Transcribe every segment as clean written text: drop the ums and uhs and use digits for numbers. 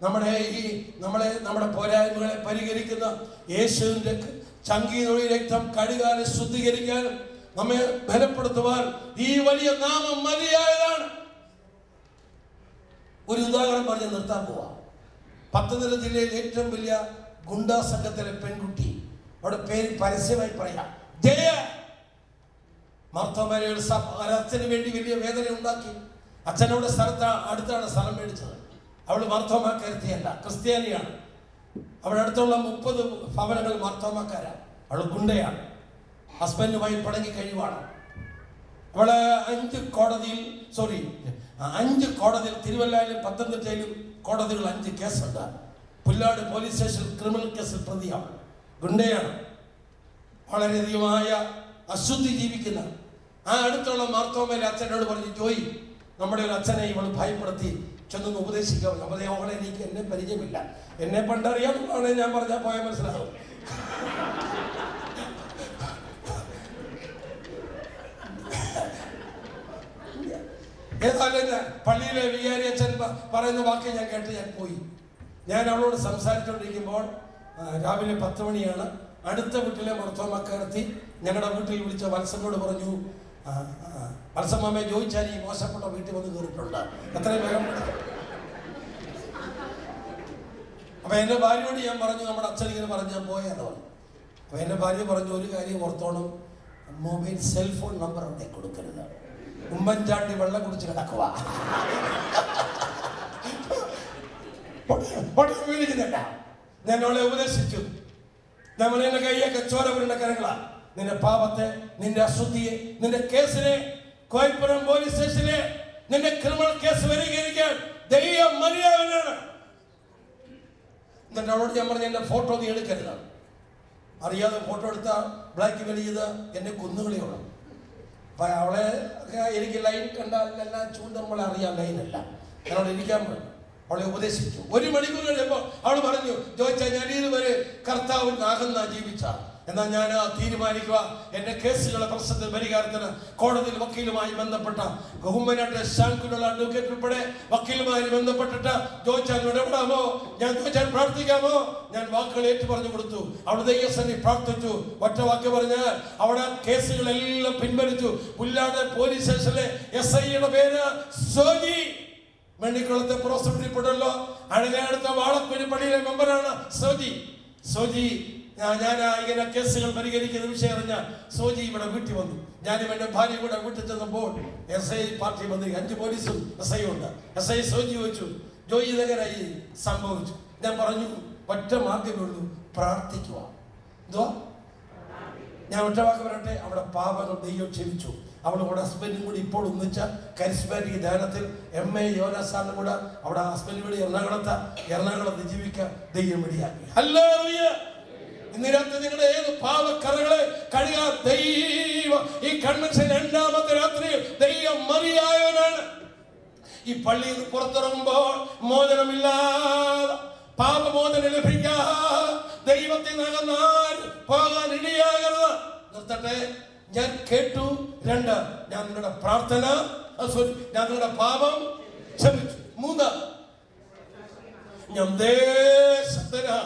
നമ്മുടെ പോരായ്മകളെ പരിഹരിക്കുന്ന യേശുവിന്റെ ചങ്കീതൊഴി രക്തം കഴുകാനും ശുദ്ധീകരിക്കാനും നമ്മെ ബലപ്പെടുത്തുവാൻ ഈ വലിയ നാമം മതിയായതാണ്. ഒരു ഉദാഹരണം പറഞ്ഞ് നിർത്താൻ പോവാം. പത്തനംതിട്ട ജില്ലയിൽ ഏറ്റവും വലിയ ഗുണ്ടാ സംഘത്തിലെ പെൺകുട്ടി, അവിടെ പേര് പരസ്യമായി പറയാം, ജയ. മാർത്തോമാരിയുടെ അച്ഛന് വേണ്ടി വലിയ വേദന ഉണ്ടാക്കി. അച്ഛനോട് അടുത്താണ് സ്ഥലം മേടിച്ചത്. അവൾ മാർത്തോമാക്കാരത്തിയല്ല, ക്രിസ്ത്യാനിയാണ്. അവിടെ അടുത്തുള്ള 30 ഭവനങ്ങൾ മാർത്തോമാക്കാരാണ്. അവൾ ഗുണ്ടയാണ്. ഹസ്ബൻഡുമായി പടങ്ങി കഴിവാണ്. അവള് 5 കോടതിയിൽ തിരുവല്ലയിലും പത്തനംതിട്ടയിലും കോടതികൾ 5 കേസുണ്ട്. പുല്ലാട് പോലീസ് സ്റ്റേഷനിൽ ക്രിമിനൽ കേസിൽ പ്രതിയാണ്. ഗുണ്ടയാണ്. വളരെയധികമായ അശുദ്ധി ജീവിക്കുന്ന ആ അടുത്തുള്ള മാർത്തോമയിലെ അച്ഛനോട് പറഞ്ഞു, ജോയി, നമ്മുടെ ഒരു അച്ഛനെ ഇവൾ ഭയപ്പെടുത്തി, ചെന്നൊന്ന് ഉപദേശിക്കാം. അവളെ എനിക്ക് എന്നെ പരിചയമില്ല, എന്നെ പണ്ടറിയാമെന്നാണ് ഞാൻ പറഞ്ഞാൽ പോയാൽ മനസ്സിലാവും. ഏതായാലും പള്ളിയിലെ വികാരി അച്ഛൻ പറയുന്ന വാക്ക് ഞാൻ കേട്ട് ഞാൻ പോയി. ഞാൻ അവളോട് സംസാരിച്ചുകൊണ്ടിരിക്കുമ്പോൾ രാവിലെ 10 മണിയാണ്. അടുത്ത വീട്ടിലെ മാർത്തോമാക്കാരത്തി ഞങ്ങളുടെ വീട്ടിൽ വിളിച്ച വത്സമ്മയോട് പറഞ്ഞു, വത്സമ്മയെ ചോദിച്ചാൽ ഈ മോശപ്പെട്ട വീട്ടിൽ വന്ന് കയറിയിട്ടുണ്ട്, എത്രയും വേഗം. അപ്പൊ എന്റെ ഭാര്യയോട് ഞാൻ പറഞ്ഞു, നമ്മുടെ അച്ഛൻ ഇങ്ങനെ പറഞ്ഞ് ഞാൻ പോയെന്ന് പറഞ്ഞു. അപ്പൊ എന്റെ ഭാര്യ പറഞ്ഞു, ഒരു കാര്യം ഓർത്തോണം, മൊബൈൽ സെൽഫോൺ നമ്പർ അവിടെ കൊടുക്കരുത്. ഉമ്മൻചാണ്ടി വെള്ളം കുടിച്ച് കിടക്കുക. ഞാൻ അവളെ ഉപദേശിച്ചു. നമ്മൾ എന്റെ കയ്യൊക്കെ ചോര പുരണ്ട കരങ്ങളാ. നിന്റെ പാപത്തെ, നിന്റെ അശുദ്ധിയെ, നിന്റെ കേസിനെ, കോയപ്പുറം പോലീസ് സ്റ്റേഷനിലെ നിന്റെ ക്രിമിനൽ കേസ് പരിഹരിക്കാൻ ദൈവം മര്യാദയാണ്. എന്നിട്ട് അവളോട് ഞാൻ പറഞ്ഞു, എന്റെ ഫോട്ടോ നീ എടുക്കരുത്. അറിയാതെ ഫോട്ടോ എടുത്ത ബ്ലാക്ക് മെയിൽ ചെയ്ത് എന്നെ കുന്നുകളിയോളം. അപ്പൊ അവളെ എനിക്ക് ലൈൻ കണ്ടാലെല്ലാം ചൂണ്ടുമ്പോൾ അറിയാം ലൈനല്ല. എന്നോട് ഇരിക്കാൻ പറഞ്ഞു. അവളെ ഉപദേശിച്ചു. 1 മണിക്കൂർ കഴിയുമ്പോൾ അവൾ പറഞ്ഞു, ചോദിച്ചാൽ ഞാൻ ഇതുവരെ കർത്താവിൽ അകന്ന ജീവിച്ച, എന്നാൽ ഞാൻ തീരുമാനിക്കുക, എന്റെ കേസുകളെ പ്രശ്നത്തിൽ പരിഹാരത്തിന് കോടതിയിൽ വക്കീലുമായി ബന്ധപ്പെട്ട ഗവൺമെന്റ് ശാങ്കുലുള്ള അഡ്വക്കേറ്റ് ഉൾപ്പെടെ വക്കീലുമായി ബന്ധപ്പെട്ടിട്ട് ചോദിച്ചാൽ ഇടപെടാമോ, ഞാൻ ചോദിച്ചാൽ പ്രാർത്ഥിക്കാമോ? ഞാൻ വാക്കുകൾ ഏറ്റു പറഞ്ഞു കൊടുത്തു. അവൾ ദൈവസന്നി പ്രാർത്ഥിച്ചു. ഒറ്റ വാക്ക് പറഞ്ഞാൽ അവിടെ കേസുകളെല്ലാം പിൻവലിച്ചു. പുല്ലാട് പോലീസ് സ്റ്റേഷനിലെ SI പേര് സോജി. വെണ്ണിക്കുളത്തെ പ്രോസിക്യൂട്ടറിൽപ്പെട്ടല്ലോ. അഴകടുത്ത വാളക്കുഴി പള്ളിയിലെ മെമ്പറാണ് സോജി. ഞാൻ ഇങ്ങനെ കേസുകൾ പരിഹരിക്കുന്ന വിഷയം അറിഞ്ഞ സോജി ഇവിടെ വീട്ടിൽ വന്നു. ഞാനും എൻ്റെ ഭാര്യ കൂടെ വീട്ടിൽ ചെന്നപ്പോൾ SI പാർട്ടി മന്ത്രി, 5 പോലീസും SI ഉണ്ട്. SI സോജി ചോദിച്ചു, ജോയി ഇതെങ്ങനായി സംഭവിച്ചു? ഞാൻ പറഞ്ഞു, ഒറ്റ മാർഗ്ഗമേ ഉള്ളൂ, പ്രാർത്ഥിക്കുക. എന്തോ ഞാൻ ഒറ്റ വാക്ക് പറയട്ടെ, അവിടെ പാപങ്ങൾ ദൈവം ക്ഷമിച്ചു. അവളുടെ ഹസ്ബൻഡും കൂടി ഇപ്പോൾ ഒന്നിച്ച കരിസ്മാറ്റിക് ധ്യാനത്തിൽ MA യോനാസാറിനും കൂടെ അവിടെ ഹസ്ബൻഡ് കൂടി എറണാകുളത്ത് ജീവിക്കാൻ ദൈവം ഇടയാക്കി. ഹല്ലേലൂയ. ഇന്ന് രാത്രി നിങ്ങളുടെ ഏത് പാപക്കറകളെ കഴുകാൻ ദൈവം ഈ കൺവെൻഷൻ 2ാമത്തെ രാത്രിയിൽ ദൈവം മതിയായവനാണ്. ഈ പള്ളിയിൽ നിന്ന് പുറത്തിറങ്ങുമ്പോൾ മോചനമില്ലാതെ, പാപമോചനം ലഭിക്കാതെ ദൈവത്തിൽ നിന്നകന്നാൽ പോകാൻ ഇടയാകരുത്. നിർത്തട്ടെ. ഞാൻ കേട്ടു. 2, ഞാൻ നിങ്ങളുടെ പ്രാർത്ഥന, ഞാൻ നിങ്ങളുടെ പാപം ക്ഷമിച്ചു. 3, ഞാൻ ദേശത്തിന്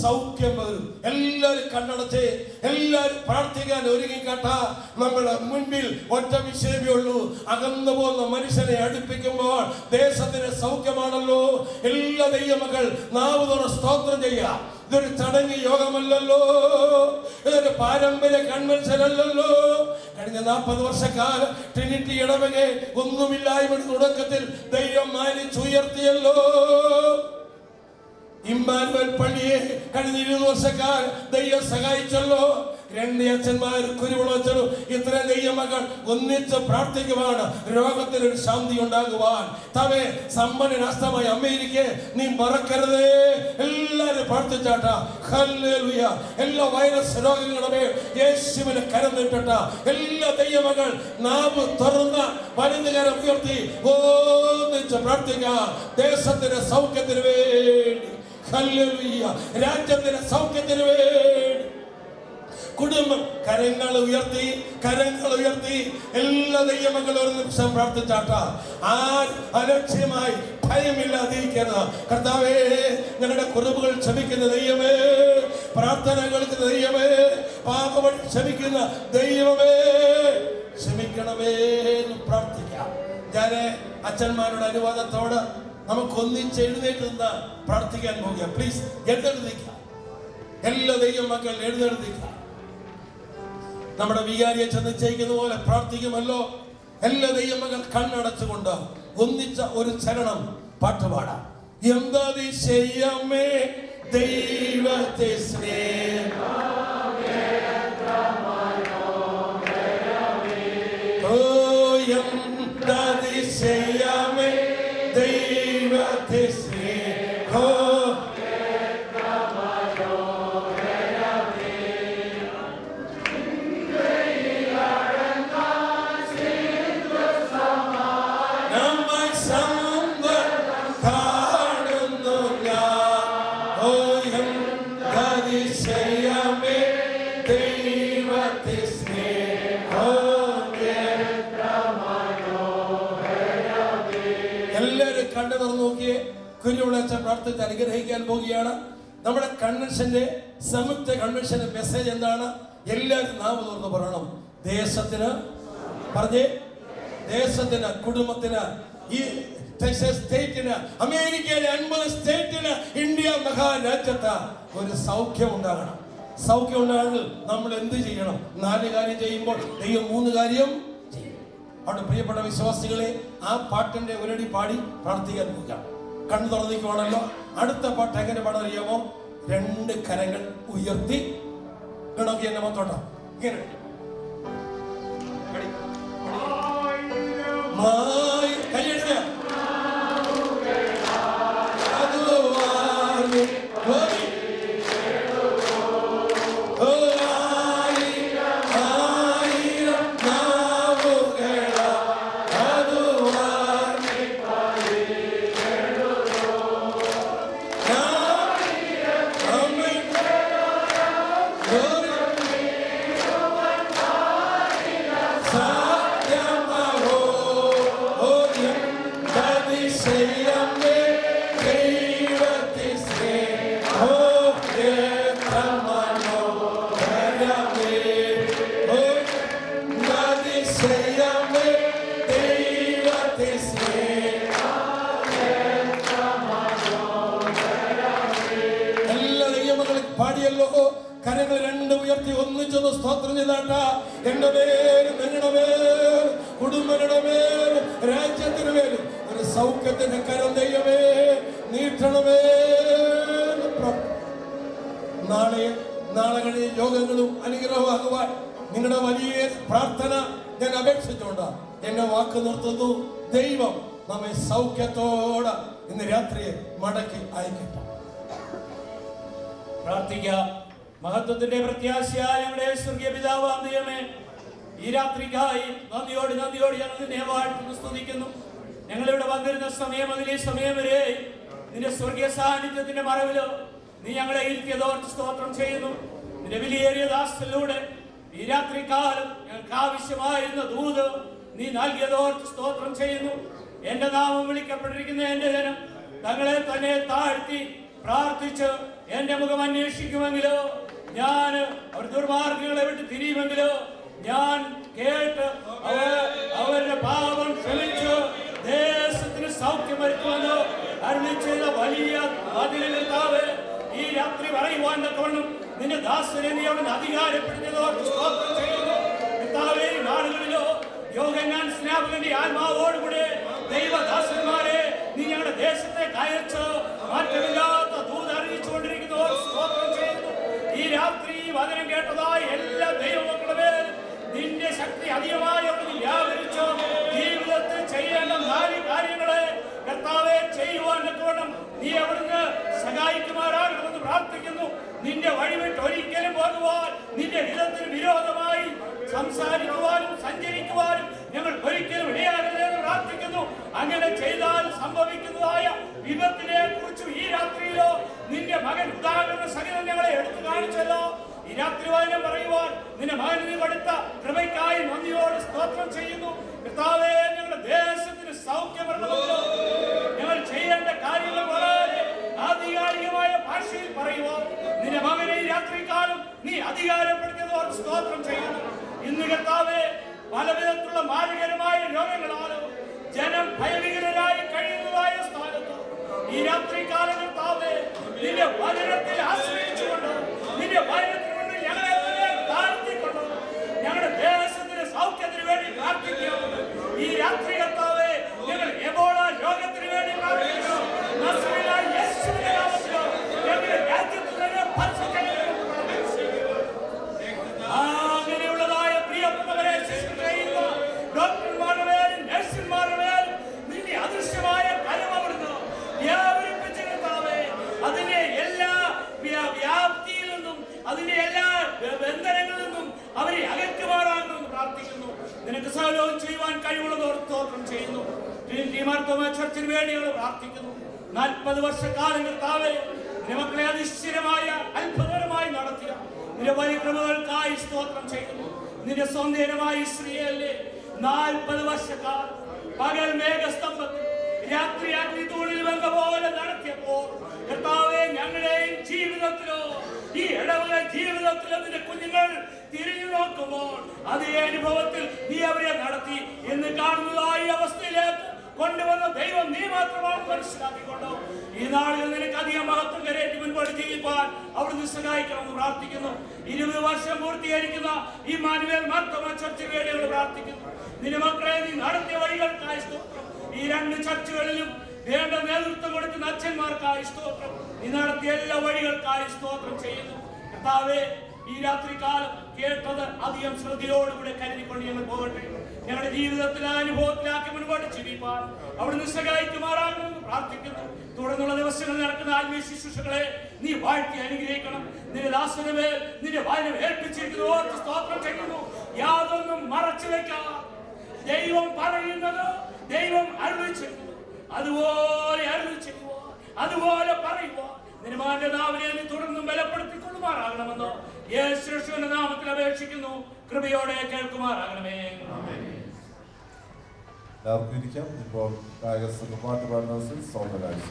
സൗഖ്യം പകരും. എല്ലാവരും കണ്ണടച്ച്, എല്ലാവരും പ്രാർത്ഥിക്കാൻ ഒരുങ്ങിക്കട്ട. നമ്മുടെ മുൻപിൽ ഒറ്റ വിഷയമേ ഉള്ളൂ, അകന്നു പോകുന്ന മനുഷ്യനെ അടുപ്പിക്കുമ്പോൾ ദേശത്തിന് സൗഖ്യമാണല്ലോ. എല്ലാ ദൈവമക്കൾ നാവ് തുറന്ന് സ്തോത്രം ചെയ്യുക. ഇതൊരു ചടങ്ങ് യോഗമല്ലല്ലോ, ഇതൊരു പാരമ്പര്യ കൺവെൻഷൻ അല്ലല്ലോ. കഴിഞ്ഞ 40 വർഷക്കാലം ട്രിനിറ്റി ഇടവകെ ഒന്നുമില്ലായ്മ തുടക്കത്തിൽ ദൈവം മാനിച്ചുയർത്തിയല്ലോ. ഇമ്മാനുവൽ പള്ളിയെ കഴിഞ്ഞ 20 വർഷക്കാലം ദൈവം സഹായിച്ചല്ലോ. 2 അച്ഛന്മാർ കുരുവിളച്ചനും ഇത്രയും ദൈവമകൾ ഒന്നിച്ച് പ്രാർത്ഥിക്കുവാണ് രോഗത്തിനൊരു ശാന്തി ഉണ്ടാകുവാൻ. തവേ സമ്പന്നനാസ്തമായ അമേരിക്ക നീ മറക്കരുതേ. എല്ലാരും പ്രാർത്ഥിച്ചാട്ട. ഹല്ലേലൂയ. എല്ലാ വൈറസ് രോഗങ്ങളുടെ യേശുവിനെ കരം നീട്ടട്ട. എല്ലാ ദൈവമകൾ നാവ് തുറന്ന് വലുതുകരം ഉയർത്തി ഒന്നിച്ച് പ്രാർത്ഥിക്കാം. ദേശത്തിന്റെ സൗഖ്യത്തിന് വേണ്ടി, ഹല്ലേലൂയ, രാജ്യത്തിന്റെ സൗഖ്യത്തിന് വേണ്ടി. കുടുംബം കരങ്ങൾ ഉയർത്തി എല്ലാ ദൈവമക്കളും ഒരു നിമിഷം പ്രാർത്ഥിച്ചാട്ട. അലക്ഷ്യമായി ഭയമില്ലാതിരിക്കരുത്. കർത്താവേ, ഞങ്ങളുടെ കുറവുകൾ ക്ഷമിക്കുന്ന ദൈവമേ, പ്രാർത്ഥന കേൾക്കുന്ന ദൈവമേ, പാപങ്ങൾ ക്ഷമിക്കുന്ന ദൈവമേ, ക്ഷമിക്കണമേ എന്ന് പ്രാർത്ഥിക്കാം. ഞാൻ അച്ഛന്മാരുടെ അനുവാദത്തോട് നമുക്ക് ഒന്നിച്ച് എഴുന്നേറ്റ് നിന്ന് പ്രാർത്ഥിക്കാൻ പോകുക. പ്ലീസ് എഴുന്നേൽക്കാം, എല്ലാ ദൈവ മക്കൾ എഴുന്നേൽക്കാം. നമ്മുടെ വികാരിയെ ചെന്ന് ചെയ്യിക്കുന്ന പോലെ പ്രാർത്ഥിക്കുമല്ലോ. എല്ലാ ദൈവമകൾ കണ്ണടച്ചുകൊണ്ട് ഒന്നിച്ച ഒരു ചരണം പാട്ടുപാടാം. എന്താതിശയമേ ദൈവത്തെ സ്നേഹമേ, ഓ എന്താതിശയമേ ദൈവത്തെ സ്നേഹോ, എല്ലാവരും കണ്ണു തുറന്നു നോക്കിയേ. കുഞ്ഞുവിളച്ച പ്രാർത്ഥിച്ച് അനുഗ്രഹിക്കാൻ പോവുകയാണ്. നമ്മുടെ കൺവെൻഷന്റെ സംയുക്ത കൺവെൻഷന്റെ മെസ്സേജ് എന്താണ്? എല്ലാവരും നാമം തുറന്ന് പറയണം. ദേശത്തിന്, പറഞ്ഞേ, ദേശത്തിന്, കുടുംബത്തിന്, ഈ സ്റ്റേറ്റിന്, അമേരിക്കയിലെ 50 സ്റ്റേറ്റിന്, ഇന്ത്യ മഹാരാജ്യത്ത് ഒരു സൗഖ്യം ഉണ്ടാകണം. സൗഖ്യം ഉണ്ടാകണമെങ്കിൽ നമ്മൾ എന്ത് ചെയ്യണം? 4 കാര്യം ചെയ്യുമ്പോൾ ദൈവം 3 കാര്യം ചെയ്യും. അവിടെ പ്രിയപ്പെട്ട വിശ്വാസികളെ, ആ പാട്ടിന്റെ ഒരടി പാടി പ്രാർത്ഥിക്കാൻ പോകാം. കണ്ണു തുറന്നിക്കുവാണല്ലോ. അടുത്ത പാട്ട് എങ്ങനെ പാടാൻ അറിയാമോ? 2 കരങ്ങൾ ഉയർത്തി നോക്കി എന്നെ മൊത്തോട്ടാ ഇങ്ങനെ കൈയെടുക്ക. പാടിയല്ലോ. കരങ്ങൾ 2 ഉയർത്തി ഒന്നിച്ചൊന്ന് സ്തോത്രം ചെയ്താട്ട. എന്റെ മേലും, നിങ്ങളുടെ മേലും, കുടുംബങ്ങളുടെ മേലും, രാജ്യത്തിന് മേലും ഒരു സൗഖ്യത്തിന്റെ കരം ദൈവമേ നീട്ടണമേ. നാളെ കഴിഞ്ഞ യോഗങ്ങളും അനുഗ്രഹമാകുവാൻ നിങ്ങളുടെ വലിയ പ്രാർത്ഥന ഞാൻ അപേക്ഷിച്ചുകൊണ്ട് എന്നെ വാക്ക് നിർത്തുന്നു. ദൈവം നമ്മെ സൗഖ്യത്തോടെ ഇന്ന് രാത്രിയെ മടക്കി അയക്കട്ടെ. പ്രാർത്ഥിക്കാം. മഹത്വത്തിന്റെ പ്രത്യാശയായ ഞങ്ങളുടെ സ്വർഗീയ പിതാവാം ദൈവമേ, ഈ രാത്രിക്കായി നന്ദിയോട് ഞങ്ങൾ നിന്നെ വാഴ്ത്തുന്നു, സ്തുതിക്കുന്നു. ഞങ്ങളിവിടെ വന്നിരുന്ന സമയം മുതൽ ഈ സമയം വരെ നിന്റെ സ്വർഗീയ സാന്നിധ്യത്തിന്റെ മറവിലോ നീ ഞങ്ങളെ ഇരുത്തിയതോർത്ത് സ്തോത്രം ചെയ്യുന്നു. നിന്റെ വിലയേറിയ ദാസത്തിലൂടെ ഈ രാത്രികാലം ഞങ്ങൾക്ക് ആവശ്യമായിരുന്ന ദൂത് നീ നൽകിയതോർത്ത് സ്തോത്രം ചെയ്യുന്നു. എന്റെ നാമം വിളിക്കപ്പെട്ടിരിക്കുന്ന എന്റെ ജനം തങ്ങളെ തന്നെ താഴ്ത്തി പ്രാർത്ഥിച്ച് എന്റെ മുഖം അന്വേഷിക്കുമെങ്കിലോ, ഞാൻ അവർ ദുർമാർഗങ്ങളെ വിട്ട് തിരിയുമെങ്കിലോ, ഞാൻ കേട്ട് അവരുടെ പാപം ക്ഷമിച്ച് ദേശത്തിന് സൗഖ്യം വരുത്തുമെന്ന് അരുളി ചെയ്ത വലിയ അതിർത്താവ് ഈ രാത്രി പറയുവാൻ തക്കവണ്ണം നിന്റെ ദാസനെ നീ അവിടെ അധികാരപ്പെടുത്തിയതോർത്ത് സ്തോത്രം ചെയ്യുന്നു. കർത്താവേ, നാടുകളിലോ യോഗനാൻ സ്നാപകന്റെ ആത്മാവോടുകൂടെ ദൈവദാസന്മാരെ നീ ഞങ്ങളുടെ ദേശത്തെ കയച്ച് മാറ്റമില്ലാത്ത ദൂത് അറിയിച്ചുകൊണ്ടിരിക്കുന്നവർ സ്തോത്രം ചെയ്യുന്നു. ഈ രാത്രി വചനം കേട്ടതായി എല്ലാ ദൈവമക്കളുടെ നിന്റെ ശക്തി അധികമായി അവിടെ വ്യാപരിച്ചു ജീവിതത്തിൽ ചെയ്യേണ്ട 4 കാര്യങ്ങളെ കർത്താവെ ചെയ്യുവാൻ തക്കവണ്ണം നീ അവിടുന്ന് സഹായിക്കുമാറാകണമെന്ന് പ്രാർത്ഥിക്കുന്നു. നിന്റെ വഴിവിട്ട് ഒരിക്കലും പോകുവാൻ, നിന്റെ ഹിതത്തിന് വിരോധമായി സംസാരിക്കുവാനും സഞ്ചരിക്കുവാനും ഞങ്ങൾ ഒരിക്കലും ഇടയാകരുതെന്ന് പ്രാർത്ഥിക്കുന്നു. അങ്ങനെ ചെയ്താൽ സംഭവിക്കുന്നതായ വിപത്തിനെ കുറിച്ച് ഈ രാത്രിയിലോ നിന്റെ മകൻ ഉദാഹരണ സഹിതം ഞങ്ങളെ എടുത്തു കാണിച്ചല്ലോ. ഈ രാത്രി വായനം പറയുവാൻ നിന്റെ മകന് കൊടുത്ത കൃപയ്ക്കായി നന്ദിയോട് സ്തോത്രം ചെയ്യുന്നു. കർത്താവേ, ഞങ്ങളുടെ ദേശത്തിന് സൗഖ്യം വരണമെന്നോ ഞങ്ങൾ കാര്യങ്ങൾ വളരെ ആധികാരികമായ ഭാഷയിൽ പറയുമോ നിന്റെ മകനെ ഈ രാത്രികാലം നീ അധികാരപ്പെടുത്തിയതോർ സ്തോത്രം ചെയ്യുന്നു. ഇന്ന് കർത്താവേ, പലവിധത്തിലുള്ള മാരകരമായ രോഗങ്ങളാലോ ജനം ഭയവിഹരരായി കഴിയുന്നതായ സ്ഥാനത്ത് ഈ രാത്രികാലം കർത്താവേ, നിന്റെ വചനത്തിൽ ആശ്രയിച്ചുകൊണ്ട് നിന്റെ വചനത്തിൽ കൊണ്ട് ഞങ്ങളെ താഴ്ത്തിക്കൊണ്ട് ഞങ്ങളുടെ ദേശത്തിന്റെ സൗഖ്യത്തിന് വേണ്ടി പ്രാർത്ഥിക്കുന്നു. ഈ രാത്രി കർത്താവേ, ഞങ്ങൾ എബോള രോഗത്തിന് വേണ്ടി പ്രാർത്ഥിക്കുന്നു. നസ്രയനായ യേശുവിന്റെ നാമത്തിൽ ഞങ്ങളുടെ രാജ്യത്തിൽ തന്നെ അങ്ങനെയുള്ളതായ പ്രിയപ്പെട്ടവരെ ശുശ്രൂഷിക്കുന്ന ഡോക്ടർമാരുടെ മേലും നഴ്സുമാരുടെ മേലും നിന്റെ അദൃശ്യമായ കരം അവിടുന്ന് വ്യാപരിപ്പിച്ച് കർത്താവേ, അതിന്റെ എല്ലാ വ്യാപ്തിയിൽ നിന്നും അതിന്റെ എല്ലാ ബന്ധനങ്ങളിൽ നിന്നും അവരെ അകറ്റുമാറാകുമെന്ന് പ്രാർത്ഥിക്കുന്നു. നിനക്ക് സകലവും ചെയ്യുവാൻ കഴിവുള്ളതോർ സ്തോത്രം ചെയ്യുന്നു. ചർച്ചിന് വേണ്ടി ഞങ്ങൾ പ്രാർത്ഥിക്കുന്നു. 40 വർഷക്കാലം കർത്താവേ, മക്കളെ അതിശയമായ അത്ഭുതകരമായി നടത്തിയ നിന്റെ വലിയ കൃപകൾക്കായി സ്തോത്രം ചെയ്യുന്നു. നിന്റെ സ്വന്തമായ ഇസ്രായേലിലെ 40 വർഷക്കാലം പകൽ മേഘസ്തംഭത്തിൽ രാത്രി അഗ്നിതൂണിൽ വെങ്ക പോലെ നടത്തിയപ്പോൾ കർത്താവേ, ഞങ്ങളുടെയും ജീവിതത്തിലോ ഈ ഇടവക ജീവിതത്തിലോ നിന്റെ കുഞ്ഞുങ്ങൾ തിരിഞ്ഞു നോക്കുമ്പോൾ അതേ അനുഭവത്തിൽ നീ അവരെ നടത്തി എന്ന് കാണുന്നതായി അവസ്ഥയിലേക്ക് കൊണ്ടുവന്ന ദൈവം നീ മാത്രമാണ് മനസ്സിലാക്കിക്കൊണ്ടോ ഈ നാളിൽ നിനക്ക് അധികം മഹത്വം കരേറ്റി മുൻപോട്ട് ജീവിക്കാൻ അവിടുന്ന് സഹായിക്കണമെന്ന് പ്രാർത്ഥിക്കുന്നു. 20 വർഷം പൂർത്തീകരിക്കുന്ന ഈ മാനുവേൽ മാർത്തോമ ചർച്ചിന് വേണ്ടി ഞങ്ങൾ പ്രാർത്ഥിക്കുന്നു. നിന്റെ മക്കളെ നീ നടത്തിയ വഴികൾക്കായി സ്തോത്രം. ഈ 2 ചർച്ചുകളിലും വേണ്ട നേതൃത്വം കൊടുക്കുന്ന അച്ഛന്മാർക്കായി സ്തോത്രം. നീ നടത്തിയ എല്ലാ വഴികൾക്കായി സ്തോത്രം ചെയ്യുന്നു. കർത്താവേ, ഈ രാത്രികാലം കേട്ടത് അധികം ശ്രദ്ധയോടുകൂടെ കരുതിക്കൊണ്ട് ഞങ്ങൾ പോകട്ടെ. ഞങ്ങളുടെ ജീവിതത്തിൽ അനുഭവത്തിലാക്കി മുൻപോട്ട് ജീവിപ്പാൻ അവിടുന്ന് സഹായിക്കുമാറാകണമെന്ന് പ്രാർത്ഥിക്കുന്നു. തുടർന്നുള്ള ദിവസങ്ങളിൽ നടക്കുന്ന ആത്മീയ ശുശ്രൂഷകളെ നീ വാഴ്ത്തി അനുഗ്രഹിക്കണം. നിന്റെ ദാസന്റെ മേൽ നിന്റെ വായന ഏൽപ്പിച്ചിരിക്കുന്നു ഓർത്ത് സ്തോത്രം ചെയ്യുന്നു. യാതൊന്നും മറച്ചു വെക്കാം. ദൈവം പറയുന്നത് ദൈവം അരുളി ചെയ്യുന്നു. അതുപോലെ അരുളി ചെയ്യുക, അതുപോലെ പറയുക. നിന്റെ നാവിനെ നീ തുടർന്നും ബലപ്പെടുത്തിക്കൊള്ളുമാറാകണമെന്നോ യേശുവിന്റെ നാമത്തിൽ അപേക്ഷിക്കുന്നു. കൃപയോടെ കേൾക്കുമാറാകണമേ. എല്ലാവർക്കും ഇരിക്കാം. ഇപ്പോൾ പാട്ട് പാടുന്ന സോമരാജ്